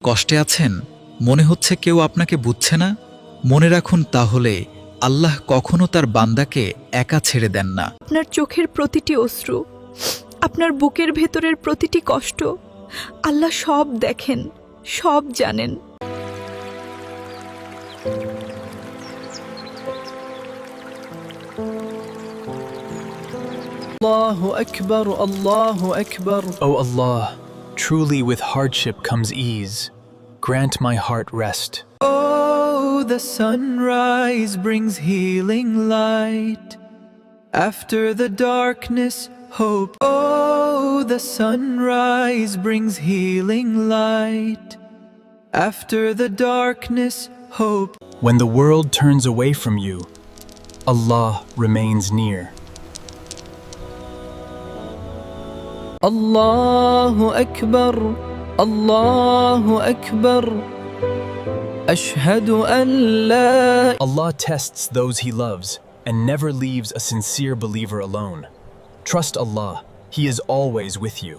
কষ্টে আছেন, মনে হচ্ছে কেউ আপনাকে বুঝছে না? মনে রাখুন তাহলে আল্লাহ কখনো তার বান্দাকে একা ছেড়ে দেন না। আপনার চোখের প্রতিটি অশ্রু, আপনার বুকের ভেতরের প্রতিটি কষ্ট আল্লাহ সব দেখেন, সব জানেন। Allahu Akbar, Allahu Akbar. O Allah, truly with hardship comes ease. Grant my heart rest. Oh, the sunrise brings healing light. After the darkness, hope. Oh, the sunrise brings healing light. After the darkness, hope. When the world turns away from you, Allah remains near. Allahu Akbar, Allahu Akbar. Ashhadu an la. Allah tests those He loves and never leaves a sincere believer alone. Trust Allah, He is always with you.